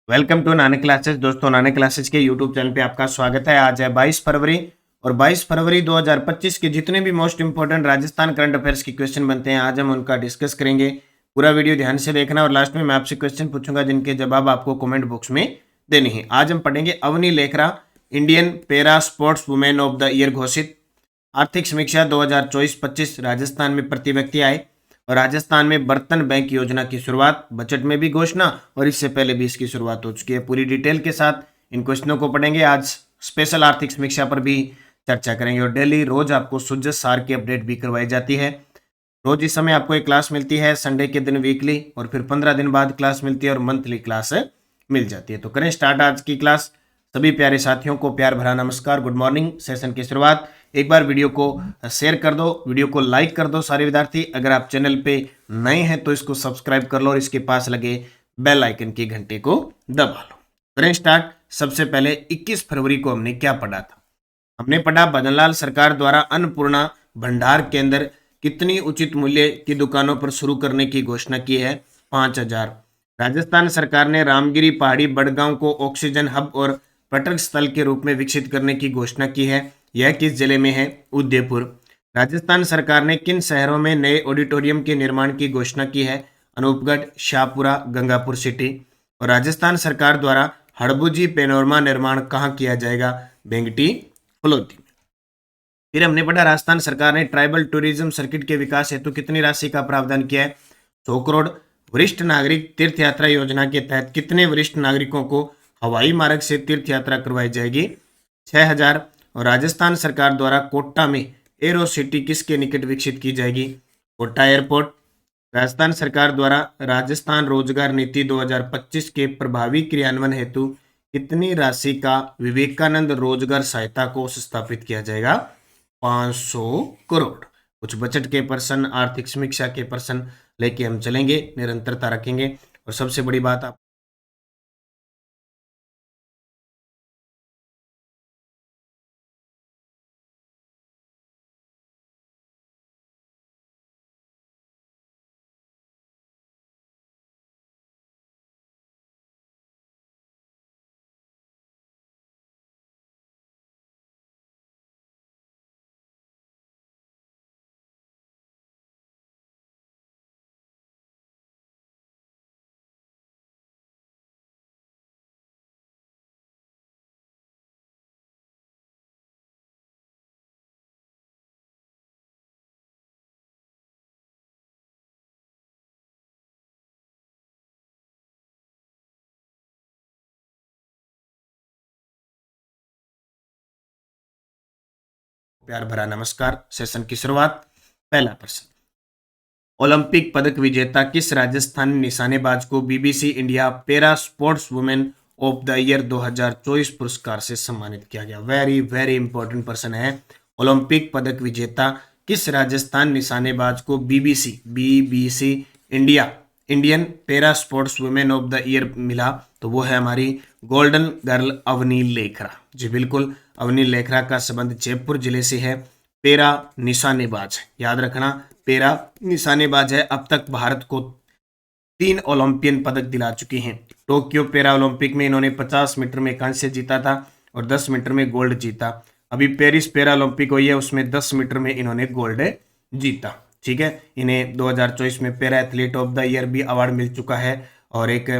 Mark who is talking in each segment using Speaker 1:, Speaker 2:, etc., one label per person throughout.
Speaker 1: Welcome to Nanak classes. दोस्तों, Nanak classes के YouTube channel पे आपका स्वागत है। आज है 22 फरवरी और 22 फरवरी 2025 के जितने भी most important Rajasthan current affairs के क्वेश्चन बनते हैं आज हम उनका डिस्कस करेंगे। पूरा वीडियो ध्यान से देखना और लास्ट में मैं आपसे क्वेश्चन पूछूंगा जिनके जवाब आपको कमेंट बॉक्स में देने हैं। आज हम पढ़ेंगे Avani Lekhara Indian para sports women of the year घोषित। आर्थिक समीक्षा 2024-25 राजस्थान में प्रति व्यक्ति आय और राजस्थान में बर्तन बैंक योजना की शुरुआत, बजट में भी घोषणा और इससे पहले भी इसकी शुरुआत हो चुकी है। पूरी डिटेल के साथ इन क्वेश्चनों को पढ़ेंगे। आज स्पेशल आर्थिक समीक्षा पर भी चर्चा करेंगे और डेली रोज आपको सुजस सार की अपडेट भी करवाई जाती है। रोज इस समय आपको एक क्लास मिलती है, संडे के दिन वीकली, और फिर 15 दिन बाद क्लास मिलती है और मंथली क्लास मिल जाती है। तो करें स्टार्ट आज की क्लास। सभी प्यारे साथियों को प्यार भरा नमस्कार, गुड मॉर्निंग। सेशन की शुरुआत, एक बार वीडियो को शेयर कर दो, वीडियो को लाइक कर दो सारे विद्यार्थी। अगर आप चैनल पे नए हैं तो इसको सब्सक्राइब कर लो और इसके पास लगे बेल आइकन की घंटे को दबा लो। करें स्टार्ट। सबसे पहले 21 फरवरी को हमने क्या पढ़ा था? हमने पढ़ा भजनलाल सरकार द्वारा अन्नपूर्णा भंडार केंद्र कितनी उचित मूल्य की दुकानों पर शुरू करने की घोषणा की है? 5000। राजस्थान सरकार ने रामगिरी पहाड़ी बड़गांव को ऑक्सीजन हब और पर्यटक स्थल के रूप में विकसित करने की घोषणा की है। यह किस जिले में है? उदयपुर। राजस्थान सरकार ने किन शहरों में नए ऑडिटोरियम के निर्माण की घोषणा की है? अनूपगढ़, शाहपुरा, गंगापुर सिटी। और राजस्थान सरकार द्वारा हड़बुजी पेनोरमा निर्माण कहाँ किया जाएगा? बेंगटी फलोदी। फिर हमने पढ़ा राजस्थान सरकार ने ट्राइबल टूरिज्म सर्किट के विकास हेतु कितनी राशि का प्रावधान किया है? 100 करोड़। वरिष्ठ नागरिक तीर्थ यात्रा योजना के तहत कितने वरिष्ठ नागरिकों को हवाई मार्ग से तीर्थ यात्रा करवाई जाएगी? 6000। और राजस्थान सरकार द्वारा कोटा में एरो सिटी किसके निकट विकसित की जाएगी? कोटा एयरपोर्ट। राजस्थान सरकार द्वारा राजस्थान रोजगार नीति 2025 के प्रभावी क्रियान्वयन हेतु कितनी राशि का विवेकानंद रोजगार सहायता कोष स्थापित किया जाएगा? 500 करोड़। कुछ बजट के प्रश्न, आर्थिक समीक्षा के प्रश्न लेके हम चलेंगे, निरंतरता रखेंगे। और सबसे बड़ी बात, आप प्यार भरा नमस्कार। सेशन की शुरुआत। पहला प्रश्न, ओलंपिक पदक विजेता किस राजस्थानी निशानेबाज को BBC India para sports women of the year 2024 पुरस्कार से सम्मानित किया गया? वेरी वेरी इंपॉर्टेंट प्रश्न है। ओलंपिक पदक विजेता किस राजस्थान निशानेबाज को BBC BBC India Indian para sports women of the year मिला? तो वो है हमारी गोल्डन गर्ल अवनी लेखरा। जी बिल्कुल, अवनी लेखरा का संबंध जयपुर जिले से है। पैरा निशानेबाज है, याद रखना, पैरा निशानेबाज है। अब तक भारत को 3 ओलंपियन पदक दिला चुकी हैं। टोक्यो पैरा ओलंपिक में इन्होंने 50 मीटर में कांस्य जीता था और 10 मीटर में गोल्ड जीता। अभी पेरिस पैरा ओलंपिक हुई है, उसमें 10 मीटर में इन्होंने गोल्ड जीता। ठीक है, इन्हें 2024 में para athlete of the year भी अवार्ड मिल चुका है। और एक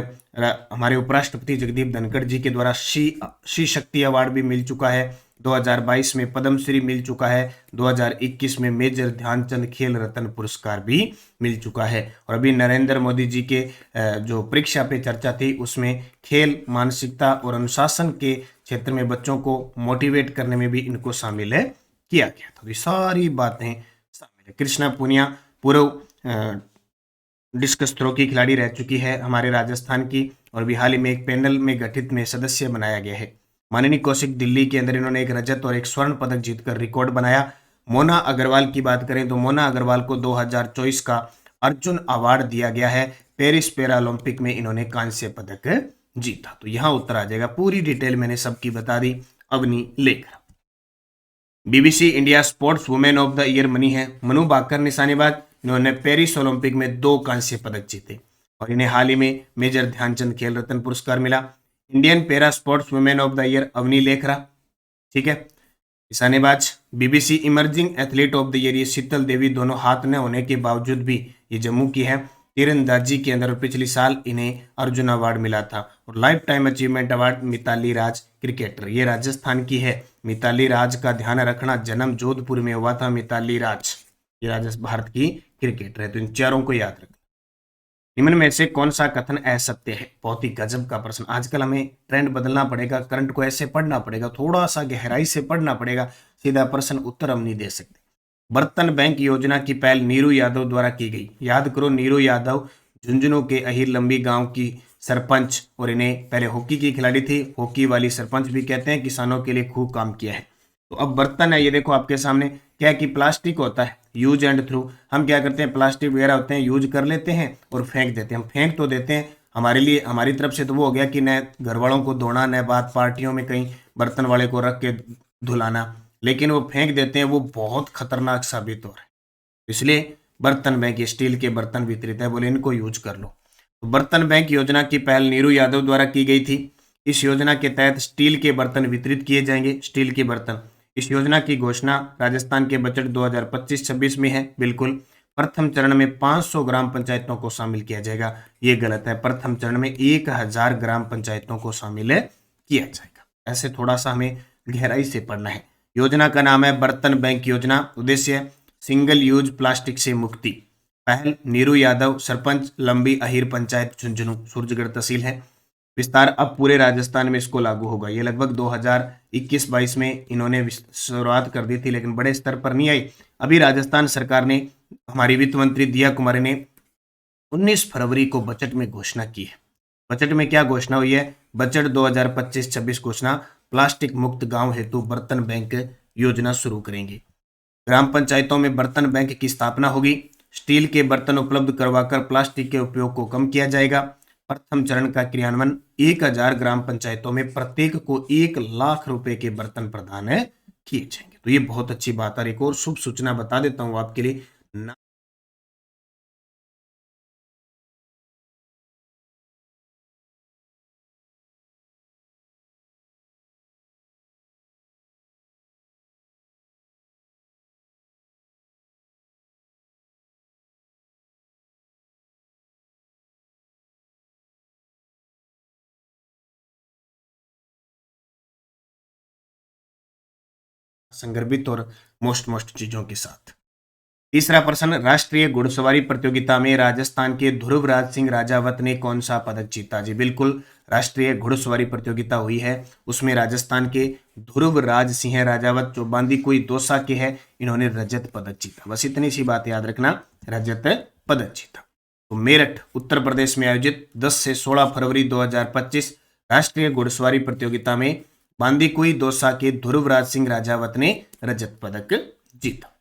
Speaker 1: हमारे उपराष्ट्रपति जगदीप धनखड़ जी के द्वारा शी शक्ति अवार्ड भी मिल चुका है। 2022 में पद्मश्री मिल चुका है। 2021 में मेजर ध्यानचंद खेल रत्न पुरस्कार भी मिल चुका है। और अभी नरेंद्र मोदी जी के जो परीक्षा पे चर्चा थी उसमें खेल, मानसिकता और अनुशासन के क्षेत्र में बच्चों को मोटिवेट करने में भी इनको शामिल किया गया। तो ये सारी बातें शामिल है। कृष्णा पुनिया पूर्व डिस्कस थ्रो की खिलाड़ी रह चुकी है हमारे राजस्थान की, और भी हाल ही में एक पैनल में गठित में सदस्य बनाया गया है। माननीय कौशिक दिल्ली के अंदर इन्होंने एक रजत और एक स्वर्ण पदक जीतकर रिकॉर्ड बनाया। मोना अग्रवाल की बात करें तो मोना अग्रवाल को 2024 का अर्जुन अवार्ड दिया गया है। पेरिस पैरा ओलंपिक में इन्होंने कांस्य पदक जीता। तो यहां उत्तर आ जाएगा। पूरी डिटेल मैंने सबकी बता दी। Avani Lekhara BBC India sports women of the year मनी है। मनु भाकर निशानेबाज, इन्होंने पेरिस ओलंपिक में 2 कांस्य पदक जीते। और इन्हें हाल ही में मेजर ध्यानचंद खेल रत्न पुरस्कार मिला। Indian para sports women of the year Avani Lekhara, ठीक है। निशानेबाज BBC emerging athlete of the year, ये शीतल देवी, दोनों हाथ न होने के बावजूद भी ये जम्मू की है। तीरंदाजी के अंदर पिछले साल इन्हें अर्जुन अवार्ड मिला था। और lifetime achievement award Mithali Raj cricketer, ये राजस्थान की है। मिताली राज का ध्यान रखना, जन्म जोधपुर में हुआ था मिताली राज, ये राजस्थान भारत की क्रिकेटर है। तो इन चारों को याद रखना। निम्न में से कौन सा कथन असत्य है? बहुत ही गजब का प्रश्न। आजकल हमें ट्रेंड बदलना पड़ेगा, करंट को ऐसे पढ़ना पड़ेगा, थोड़ा सा गहराई से पढ़ना पड़ेगा, सीधा प्रश्न उत्तर हम नहीं दे सकते। बर्तन बैंक योजना की पहल नीरू यादव द्वारा की गई। याद करो, नीरू यादव झुंझुनू के अहिर लंबी गांव की सरपंच, और इन्हें पहले हॉकी की खिलाड़ी थी, हॉकी वाली सरपंच भी कहते हैं। किसानों के लिए खूब काम किया है। तो अब बर्तन है, ये देखो आपके सामने, क्या कि प्लास्टिक होता है, यूज एंड थ्रू। हम क्या करते हैं, प्लास्टिक वगैरह होते हैं, यूज कर लेते हैं और फेंक देते हैं। हम फेंक तो देते हैं, हमारे लिए, हमारी तरफ से तो वो हो गया कि न घर वालों को धोना, न बात पार्टियों में कहीं बर्तन वाले को रख के धुलाना, लेकिन वो फेंक देते हैं, वो बहुत खतरनाक साबित हो रहा है। इसलिए बर्तन बैंक, स्टील के बर्तन वितरित है, बोले इनको यूज कर लो। तो बर्तन बैंक योजना की पहल नीरू यादव द्वारा की गई थी। इस योजना के तहत स्टील के बर्तन वितरित किए जाएंगे, स्टील के बर्तन। इस योजना की घोषणा राजस्थान के बजट 2025-26 में है। बिल्कुल। प्रथम चरण में 500 ग्राम पंचायतों को शामिल किया जाएगा, ये गलत है। प्रथम चरण में 1000 ग्राम पंचायतों को शामिल किया जाएगा। ऐसे थोड़ा सा हमें गहराई से पढ़ना है। योजना का नाम है बर्तन बैंक योजना। उद्देश्य सिंगल यूज प्लास्टिक से मुक्ति। पहल नीरू यादव, सरपंच लंबी अहिर पंचायत झुंझुनू, सूरजगढ़ तहसील है। विस्तार अब पूरे राजस्थान में इसको लागू होगा। ये लगभग 2021-22 में इन्होंने शुरुआत कर दी थी, लेकिन बड़े स्तर पर नहीं आई। अभी राजस्थान सरकार ने, हमारी वित्त मंत्री दिया कुमारी ने 19 फरवरी को बजट में घोषणा की है। बजट में क्या घोषणा हुई है? बजट 2025-26 घोषणा, प्लास्टिक मुक्त गांव हेतु बर्तन बैंक योजना शुरू करेंगे। ग्राम पंचायतों में बर्तन बैंक की स्थापना होगी। स्टील के बर्तन उपलब्ध करवाकर प्लास्टिक के उपयोग को कम किया जाएगा। प्रथम चरण का क्रियान्वयन 1000 ग्राम पंचायतों में प्रत्येक को 1,00,000 रुपए के बर्तन प्रदान किए जाएंगे। तो ये बहुत अच्छी बात है। एक और शुभ सूचना बता देता हूं आपके लिए। संगर्भित और मोस्ट चीजों के साथ। तीसरा प्रश्न, राष्ट्रीय घुड़सवारी प्रतियोगिता में राजस्थान के ध्रुवराज सिंह राजावत ने कौन सा पदक जीता? जी बिल्कुल, राष्ट्रीय घुड़सवारी प्रतियोगिता हुई है, उसमें राजस्थान के ध्रुवराज सिंह राजावत, जो बांदीकुई दौसा के हैं, इन्होंने रजत पदक जीता। बस इतनी सी बात याद रखना, रजत पदक जीता। तो मेरठ उत्तर प्रदेश में आयोजित 10 से 16 फरवरी 2025 राष्ट्रीय घुड़सवारी प्रतियोगिता में बांदीकुई दौसा के ध्रुवराज सिंह राजावत ने रजत पदक जीता।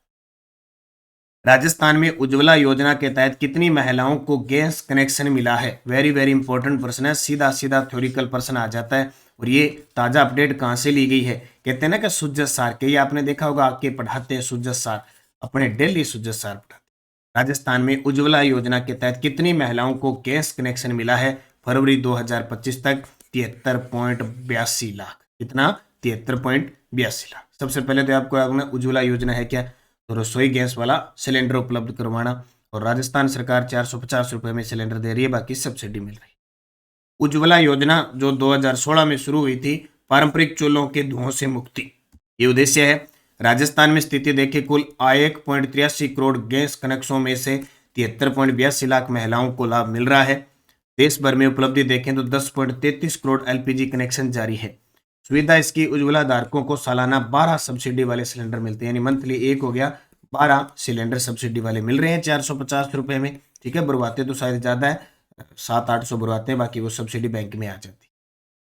Speaker 1: राजस्थान में उज्ज्वला योजना के तहत कितनी महिलाओं को गैस कनेक्शन मिला है? वेरी वेरी इंपॉर्टेंट प्रश्न है, सीधा सीधा थ्योरिकल प्रश्न आ जाता है। और ये ताजा अपडेट कहां से ली गई है? कहते हैं ना कि सुजत सार के, ये आपने देखा होगा, आपके पढ़ाते हैं सुजत सार, अपने डेली सुजत सार पढ़ाते। राजस्थान में उज्ज्वला योजना के तहत कितनी महिलाओं को गैस कनेक्शन मिला है फरवरी 2025 तक? 73.82 लाख। कितना? 73.82 लाख। सबसे पहले तो आपको उज्ज्वला योजना है क्या? तो रसोई गैस वाला सिलेंडर उपलब्ध करवाना, और राजस्थान सरकार 450 रुपए में सिलेंडर दे रही है, बाकी सब्सिडी मिल रही है। उज्ज्वला योजना जो 2016 में शुरू हुई थी, पारंपरिक चूल्हों के धुओं से मुक्ति, ये उद्देश्य है। राजस्थान में स्थिति देखें, कुल 1.83 करोड़ गैस कनेक्शनों में से 73.82 लाख महिलाओं को लाभ मिल रहा है। देश भर में उपलब्धि देखें तो 10.33 करोड़ एलपीजी कनेक्शन जारी है। सुविधा इसकी उज्ज्वला धारकों को सालाना 12 सब्सिडी वाले सिलेंडर मिलते हैं, यानी मंथली एक हो गया, 12 सिलेंडर सब्सिडी वाले मिल रहे हैं 450 रुपए में। ठीक है, बुरवाते तो शायद ज्यादा है, 700-800 बुरवाते हैं, बाकी वो सब्सिडी बैंक में आ जाती है।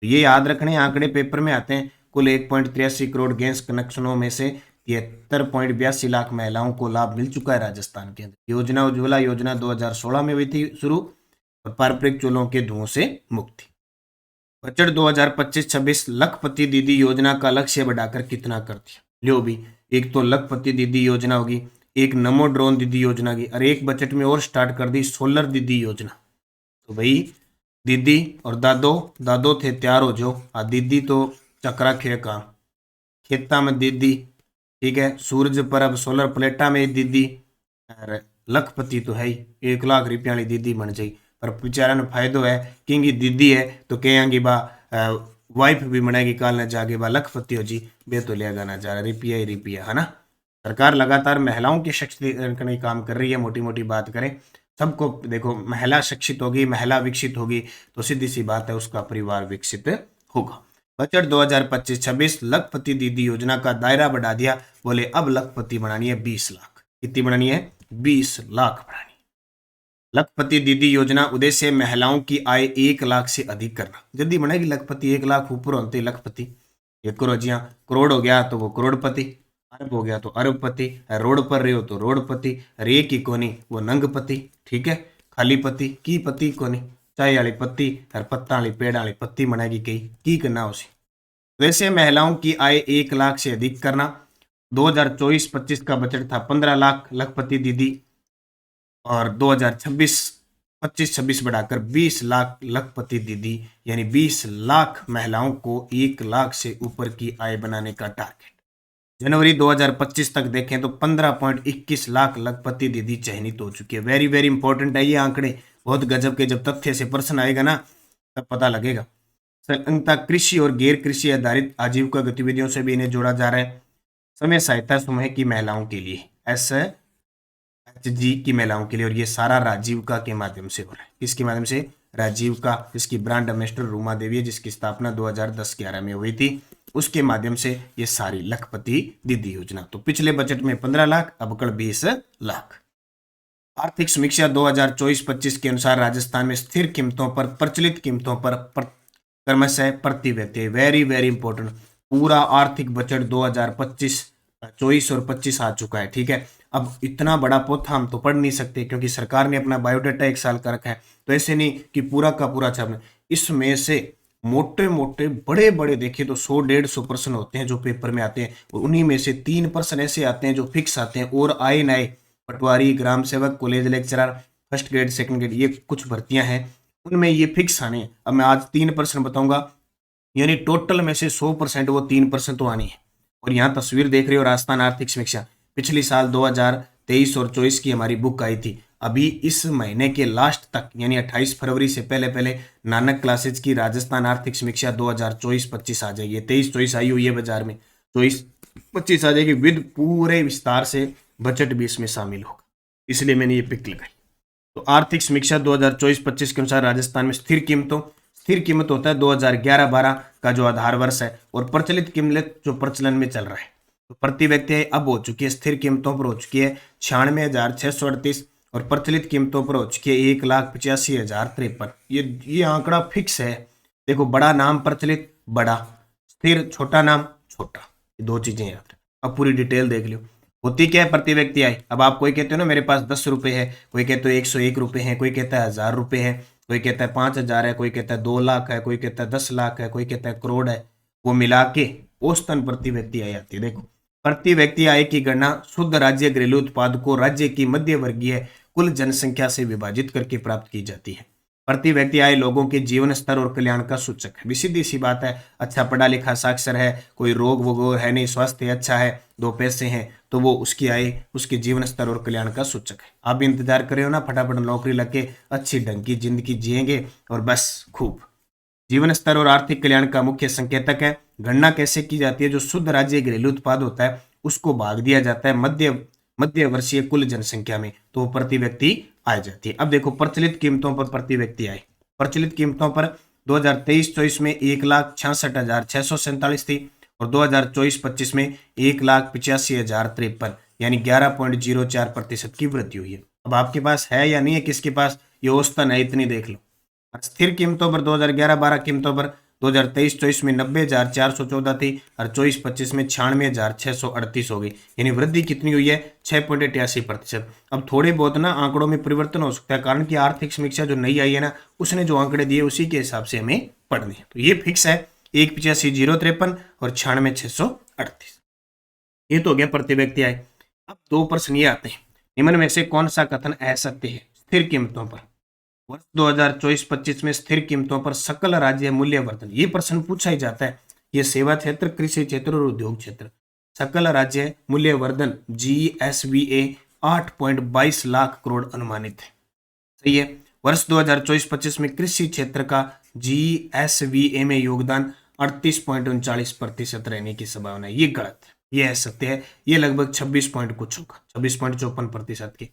Speaker 1: तो ये याद रखने, आंकड़े पेपर में आते हैं। कुल 1.83 करोड़ गैस कनेक्शनों में से 73.82 लाख महिलाओं को लाभ मिल चुका है राजस्थान के अंदर। योजना उज्ज्वला योजना 2016 में हुई थी शुरू, और पारंपरिक चूल्हों के धुओं से मुक्ति। बजट 2025-26 लखपति दीदी योजना का लक्ष्य बढ़ाकर कितना कर दिया? लो भी, एक तो लखपति दीदी योजना होगी, एक नमो ड्रोन दीदी योजना की, और एक बजट में और स्टार्ट कर दी सोलर दीदी योजना। तो भाई दीदी और दादो, दादो थे तैयार हो जो, दीदी तो चक्रा खे का खेता में दीदी, ठीक है। सूरज पर अब सोलर प्लेटा में दीदी, और लखपति तो है ही, 1 लाख रुपया वाली दीदी बन जाई। पर बेचारा ने फायदो है क्योंकि दीदी है तो कहेंगी बा वाइफ भी बनेगी काल न जाके बा लखपति हो जी, बे तो लेगा ना जा रुपया ही रुपया, है ना। सरकार लगातार महिलाओं के सशक्तिकरण का काम कर रही है। मोटी मोटी बात करें सबको, देखो महिला शिक्षित होगी, महिला विकसित होगी तो सीधी सी बात है उसका परिवार विकसित होगा। बजट 2025-26 लखपति दीदी योजना का दायरा बढ़ा दिया, बोले अब लखपति बनानी है 20 लाख। कितनी बनानी है? 20 लाख बनानी। लखपति दीदी योजना उद्देश्य महिलाओं की आय 1 लाख से अधिक करना। जल्दी बनेगी लखपति, 1 लाख ऊपर होते लखपति। एक करोड़, जी हाँ, करोड़ हो गया तो वो करोड़पति, अरब हो गया तो अरबपति, रोड पर रहे हो तो रोडपति, रे की कोनी वो नंगपति, ठीक है। खाली पति की पति कोनी, चाय वाली पत्ती और पत्ता वाली पेड़ वाली पत्ती बनेगी कई की करना उसे। वैसे महिलाओं की आय 1 लाख से अधिक करना। 2024-25 का बजट था 15 लाख लखपति दीदी, और 2026-26 बढ़ाकर 20 लाख लखपति दीदी, यानी 20 लाख महिलाओं को 1 लाख से ऊपर की आय बनाने का टारगेट। जनवरी 2025 तक देखें तो 15.21 लाख लखपति दीदी चयनित हो चुकी है। वेरी वेरी इंपॉर्टेंट है ये आंकड़े, बहुत गजब के। जब तथ्य से प्रश्न आएगा ना तब पता लगेगा। संलग्नता कृषि और गैर कृषि आधारित आजीविका गतिविधियों से भी इन्हें जोड़ा जा रहा है। समय सहायता समूह की महिलाओं के लिए, SHG की महिलाओं के लिए, और ये सारा राजीविका के माध्यम से हो रहा है। किसके माध्यम से? राजीविका, जिसकी ब्रांड एम्बेसडर रूमा देवी है, जिसकी स्थापना 2010-11 में हुई थी। उसके माध्यम से ये सारी लखपति दीदी योजना। तो पिछले बजट में 15 लाख, अब कल 20 लाख। आर्थिक समीक्षा 2024-25 के अनुसार राजस्थान में स्थिर कीमतों पर, प्रचलित कीमतों पर क्रमशः प्रति व्यक्ति, वेरी वेरी इंपॉर्टेंट, पूरा आर्थिक बजट 2025-24 और 25 आ चुका है, ठीक है। अब इतना बड़ा पोथा हम तो पढ़ नहीं सकते क्योंकि सरकार ने अपना बायोडाटा 1 साल का रखा है, तो ऐसे नहीं कि पूरा का पूरा छापना। इसमें से मोटे मोटे बड़े बड़े देखें तो 100-150 प्रश्न होते हैं जो पेपर में आते हैं, और उन्हीं में से 3 प्रश्न ऐसे आते हैं जो फिक्स आते हैं, और आए नए पटवारी, ग्राम सेवक, college lecturer, first grade, second grade, ये कुछ भर्तियां हैं उनमें ये फिक्स आने हैं। अब मैं आज 3 प्रश्न बताऊंगा, यानी टोटल में से 100% वो 3% तो आनी है। और यहाँ तस्वीर देख रहे हो राजस्थान आर्थिक समीक्षा, पिछली साल 2023 और 24 की हमारी बुक आई थी। अभी इस महीने के लास्ट तक यानी 28 फरवरी से पहले पहले नानक क्लासेज की राजस्थान आर्थिक समीक्षा 2024-25 आ जाएगी। 23-24 आई हुई है बाजार में, 24-25 आ जाएगी विद पूरे विस्तार से, बजट भी इसमें शामिल होगा, इसलिए मैंने ये पिक लगाई। तो आर्थिक समीक्षा 2024-25 के अनुसार राजस्थान में स्थिर कीमत होता है 2011-12 का जो आधार वर्ष है, और प्रचलित कीमत जो प्रचलन में चल रहा है। तो प्रति व्यक्ति अब हो चुकी है, स्थिर कीमतों पर हो चुकी है 96,638, और प्रचलित कीमतों पर हो चुकी है 1,85,053। ये आंकड़ा फिक्स है। देखो, बड़ा नाम प्रचलित, बड़ा, स्थिर छोटा नाम छोटा, ये 2 चीजें याद रखें। अब पूरी डिटेल देख लो। होती क्या है प्रति व्यक्ति आय। अब आप कोई कहते हो ना मेरे पास 10 रुपए है, कोई कहते हो 101 रुपए है, कोई कहता है 1000 रुपए है, कोई कहता है 5000 है, कोई कहता है 2 लाख है, कोई कहता है 10 लाख है, कोई कहता है करोड़ है, वो मिला के औसतन प्रति व्यक्ति आय आती है। देखो, प्रति व्यक्ति आय की गणना शुद्ध राज्य घरेलू उत्पाद को राज्य की मध्य वर्गीय कुल जनसंख्या से विभाजित करके प्राप्त की जाती है। प्रति व्यक्ति आय लोगों के जीवन स्तर और कल्याण का सूचक है। सीधी सी बात है, अच्छा पढ़ा लिखा साक्षर है, कोई रोग वोग है नहीं, स्वास्थ्य अच्छा है, 2 पैसे हैं, तो वो उसकी आय, उसके जीवन स्तर और कल्याण का सूचक है। आप भी इंतजार कर रहे हो ना, फटाफट नौकरी लग के अच्छी ढंग की जिंदगी जिएंगे और बस खूब। जीवन स्तर और आर्थिक कल्याण का मुख्य संकेतक है। गणना कैसे की जाती है? जो शुद्ध राज्य घरेलू उत्पाद होता है उसको भाग दिया जाता है मध्य वर्षीय कुल जनसंख्या में, तो प्रति व्यक्ति आय जाती है। अब देखो, प्रचलित कीमतों पर प्रति व्यक्ति आय, प्रचलित कीमतों पर 2023-24 में 1,66,647 थी, और 2024-25 में 1,85,053, यानी 11.04% की वृद्धि हुई है। अब आपके पास है या नहीं है, किसके पास? ये औसतन है, इतनी देख लो। स्थिर कीमतों पर 2011-12 कीमतों पर 2023-24 में 90,414 थी, और 24-25 में 96,638 हो गई, यानी वृद्धि कितनी हुई है? 6.88%। अब थोड़े बहुत ना आंकड़ों में परिवर्तन हो सकता है, कारण कि आर्थिक समीक्षा जो नई आई है ना, उसने जो आंकड़े दिए उसी के हिसाब से हमें पढ़ने हैं। तो ये फिक्स है 1,85,053 और 96,638। ये तो हो गया प्रति व्यक्ति आय। अब 2 प्रश्न ये आते हैं, निम्न में से कौन सा कथन असत्य है स्थिर कीमतों पर? वर्ष 2024-25 में स्थिर कीमतों पर सकल राज्य मूल्य वर्धन, ये प्रश्न पूछा ही जाता है। ये सेवा क्षेत्र, कृषि क्षेत्र और उद्योग क्षेत्र। सकल राज्य मूल्य वर्धन GSVA 8.22 लाख करोड़ अनुमानित है। सही है। वर्ष 2024-25 में कृषि क्षेत्र का GSVA में योगदान 38.39% रहने की संभावना है। ये गलत है, ये असत्य है। ये लगभग 26 पॉइंट कुछ होगा, 26.54% की।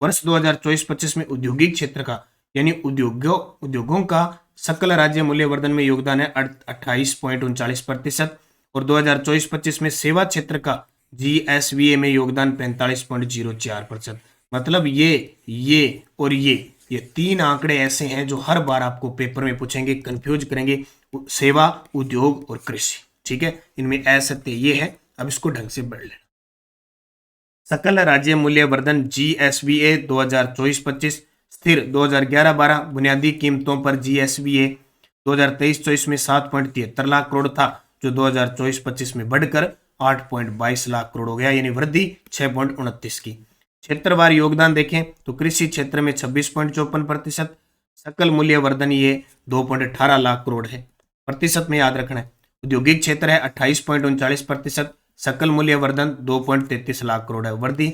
Speaker 1: वर्ष 2024-25 में औद्योगिक क्षेत्र का यानी उद्योगों का सकल राज्य मूल्य वर्धन में योगदान है 28.39% और 2024-25 में सेवा क्षेत्र का GSVA में योगदान 45.04%। मतलब ये और ये तीन आंकड़े ऐसे हैं जो हर बार आपको पेपर में पूछेंगे, कंफ्यूज करेंगे। सेवा, उद्योग और कृषि, ठीक है, इनमें असत्य ये है। अब इसको ढंग से पढ़ लेना। सकल राज्य मूल्य वर्धन GSVA 2024-25 स्थिर 2011-12 बुनियादी कीमतों पर GSVA 2023-24 में 7.73 लाख करोड़ था, जो 2024-25 में बढ़कर 8.22 लाख करोड़ हो गया, यानी वृद्धि 6.29 की। क्षेत्रवार योगदान देखें तो कृषि क्षेत्र में 26.54%, सकल मूल्य वर्धन ये 2.18 लाख करोड़ है, प्रतिशत में याद रखना है। औद्योगिक क्षेत्र है 28.39%, सकल मूल्य वर्धन 2.33 लाख करोड़ है, वृद्धि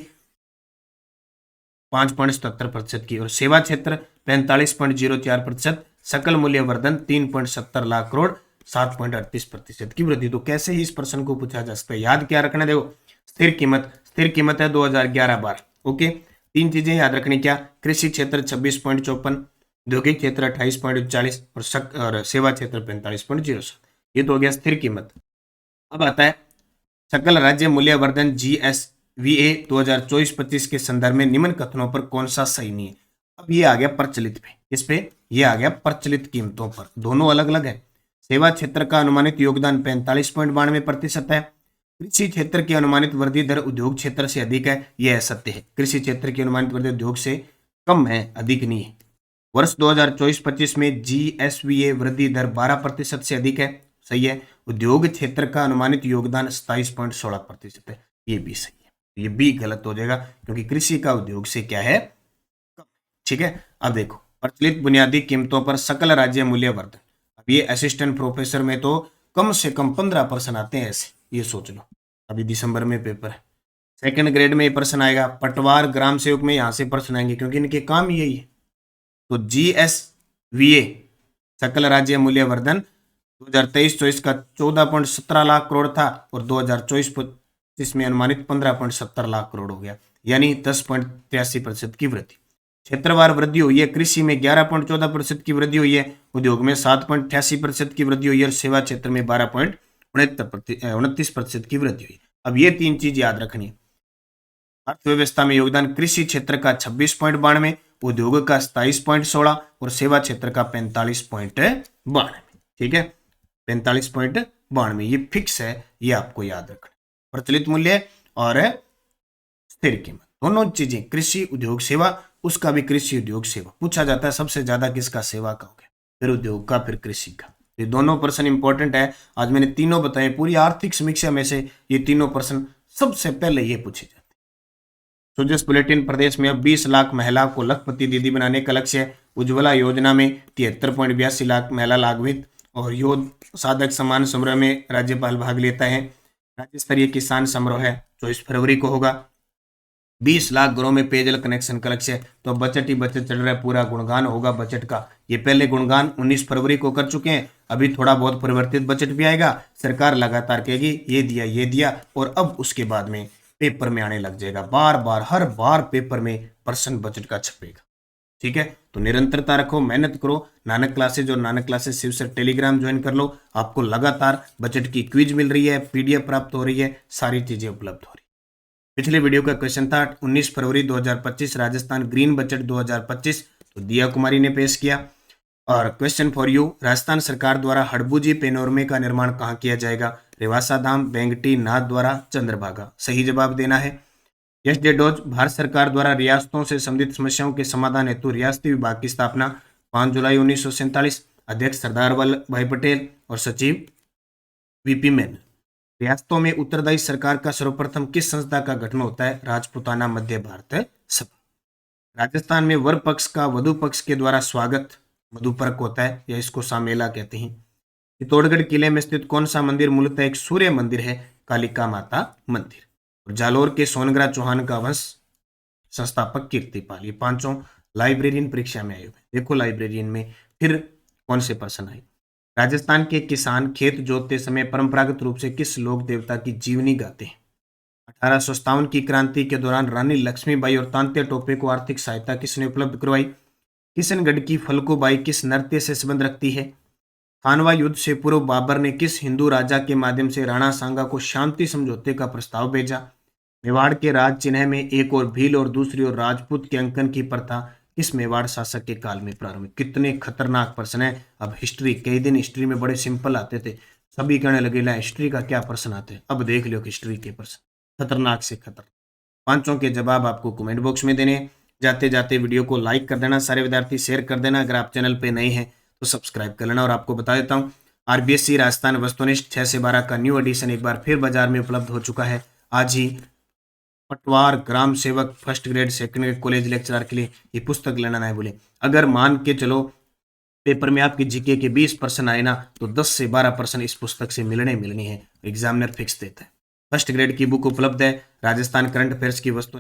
Speaker 1: 5.77% की। और सेवा क्षेत्र 45.04%, सकल मूल्य वर्धन 3.70 लाख करोड़, 7.38% की वृद्धि। तो कैसे ही इस प्रश्न को पूछा जा सकता है, याद क्या रखना, देखो स्थिर कीमत है 2011-12। ओके, तीन चीजें याद रखनी, क्या, कृषि क्षेत्र 26.54, औद्योगिक क्षेत्र 28.40 और सेवा क्षेत्र 45.07। ये तो हो गया स्थिर कीमत। अब आता है सकल राज्य मूल्य वर्धन GSVA 2024-25 के संदर्भ में निम्न कथनों पर कौन सा सही नहीं है। अब ये आ गया प्रचलित पे, इस पे ये आ गया प्रचलित कीमतों पर, दोनों अलग अलग है। सेवा क्षेत्र का अनुमानित योगदान 45.92% है। कृषि क्षेत्र की अनुमानित वृद्धि दर उद्योग क्षेत्र से अधिक है, यह असत्य है। कृषि क्षेत्र की अनुमानित वृद्धि उद्योग से कम है, अधिक नहीं है। वर्ष 2024-25 में GSVA वृद्धि दर 12% से अधिक है, सही है। उद्योग क्षेत्र का अनुमानित योगदान 27.16% है, ये भी सही है। ये भी गलत हो जाएगा क्योंकि कृषि का उद्योग से क्या है, कम। ठीक है। अब देखो प्रचलित बुनियादी कीमतों पर सकल राज्य मूल्य वर्धन। अब ये असिस्टेंट प्रोफेसर में तो कम से कम 15 प्रश्न आते हैं ऐसे, ये सोच लो। अभी दिसंबर में पेपर है, सेकंड ग्रेड में ये प्रश्न आएगा, पटवार ग्राम सेवक में यहाँ से प्रश्न आएंगे क्योंकि इनके काम यही है। तो GSVA सकल राज्य मूल्य वर्धन 2023-24 का 14.17 लाख करोड़ था और 2024-25 में अनुमानित 15.70 लाख करोड़ हो गया, यानी 10.83% की वृद्धि। क्षेत्रवार वृद्धि हुई है, कृषि में 11.14% की वृद्धि हुई है, उद्योग में 7.88% की वृद्धि हुई है और सेवा क्षेत्र में 12.29% की वृद्धि हुई। अब ये तीन चीज याद रखनी है। अर्थव्यवस्था में योगदान कृषि क्षेत्र का 26.92, उद्योग का 27.16 और सेवा क्षेत्र का 45.92। ठीक है, 45.92 ये फिक्स है, ये आपको याद रखना। प्रचलित मूल्य और स्थिर कीमत दोनों चीजें, कृषि उद्योग सेवा, उसका भी कृषि उद्योग सेवा पूछा जाता है। सबसे ज्यादा किसका, सेवा का हो गया, फिर उद्योग का, फिर कृषि का। ये दोनों प्रश्न इंपॉर्टेंट है। आज मैंने तीनों बताए, पूरी आर्थिक समीक्षा में से ये तीनों प्रश्न सबसे पहले ये पूछे जाते हैं। सुजस बुलेटिन, प्रदेश में अब 20 लाख महिलाओं को लखपति दीदी बनाने का लक्ष्य है। उज्ज्वला योजना में 73.82 लाख महिला लाभान्वित और योग साधक सम्मान समारोह में राज्यपाल भाग लेता है। राज्य स्तरीय किसान समारोह है 24 फरवरी को होगा। 20 लाख घरों में पेयजल कनेक्शन का लक्ष्य है। तो बजट ही बजट चल रहा है, पूरा गुणगान होगा बजट का। ये पहले गुणगान 19 फरवरी को कर चुके हैं, अभी थोड़ा बहुत परिवर्तित बजट भी आएगा। सरकार लगातार कहेगी ये दिया और अब उसके बाद में पेपर में आने लग जाएगा, बार बार हर बार पेपर में प्रश्न बजट का छपेगा। ठीक है, तो निरंतरता रखो, मेहनत करो। नानक क्लासेज और Nanak classes Shiv sir Telegram join कर लो, आपको लगातार बजट की क्विज मिल रही है, PDF प्राप्त हो रही है, सारी चीजें उपलब्ध हो रही है। पिछले वीडियो का क्वेश्चन था 19 फरवरी 2025 राजस्थान ग्रीन बजट 2025, तो दिया कुमारी ने पेश किया। और क्वेश्चन फॉर यू, राजस्थान सरकार द्वारा हड़बूजी पेनोरमे का निर्माण कहाँ किया जाएगा? रेवासा धाम, बेंगटी, नाथ द्वारा, चंद्रभागा। सही जवाब देना है। यस डे डोज, भारत सरकार द्वारा रियासतों से संबंधित समस्याओं के समाधान हेतु रियासती विभाग की स्थापना 5 जुलाई 1947। अध्यक्ष सरदार वल्लभ भाई पटेल और सचिव VP मेनन। रियासतों में उत्तरदायी सरकार का सर्वप्रथम किस संस्था का गठन होता है? राजपूताना मध्य भारत सभा। राजस्थान में वर पक्ष का वधु पक्ष के द्वारा स्वागत मधुपर्क होता है, या इसको सामेला कहते हैं। चित्तौड़गढ़ किले में स्थित कौन सा मंदिर मूलतः एक सूर्य मंदिर है? कालिका माता मंदिर। और जालोर के सोनग्रा चौहान का वंश संस्थापक कीर्तिपाल। ये पांचों लाइब्रेरियन परीक्षा में आए हुए। देखो लाइब्रेरियन में फिर कौन से प्रश्न आए। राजस्थान के किसान खेत जोतते समय परंपरागत रूप से किस लोक देवता की जीवनी गाते हैं? 1857 की क्रांति के दौरान रानी लक्ष्मीबाई और तांत्या टोपे को आर्थिक सहायता किसने उपलब्ध करवाई? किशनगढ़ की फल्गुबाई किस नृत्य से संबंध रखती है? खानवा युद्ध से पूर्व बाबर ने किस हिंदू राजा के माध्यम से राणा सांगा को शांति समझौते का प्रस्ताव भेजा? मेवाड़ के राज चिन्ह में एक और भील और दूसरी ओर राजपूत के अंकन की प्रथा किस मेवाड़ शासक के काल में प्रारंभ हुई? कितने खतरनाक प्रश्न है। अब हिस्ट्री, कई दिन हिस्ट्री में बड़े सिंपल आते थे, सभी कहने लगे ला हिस्ट्री का क्या प्रश्न आते हैं। अब देख लो हिस्ट्री के प्रश्न खतरनाक से खतरनाक। पांचों के जवाब आपको कमेंट बॉक्स में देने। जाते जाते वीडियो को लाइक कर देना, सारे विद्यार्थी शेयर कर देना। अगर आप चैनल पे नए हैं तो सब्सक्राइब कर लेना। और आपको बता देता हूँ आरबीएससी राजस्थान वस्तुनिष्ठ 6 से 12 का न्यू एडिशन एक बार फिर बाजार में उपलब्ध हो चुका है। आज ही पटवार ग्राम सेवक first grade second grade college lecturer के लिए ये पुस्तक लेना ना भूलें। अगर मान के चलो पेपर में आपके जीके के 20% आए ना, तो 10 से 12% इस पुस्तक से मिलने है। एग्जामिनर फिक्स देता है। फर्स्ट ग्रेड की बुक उपलब्ध है। राजस्थान करंट अफेयर्स की वस्तु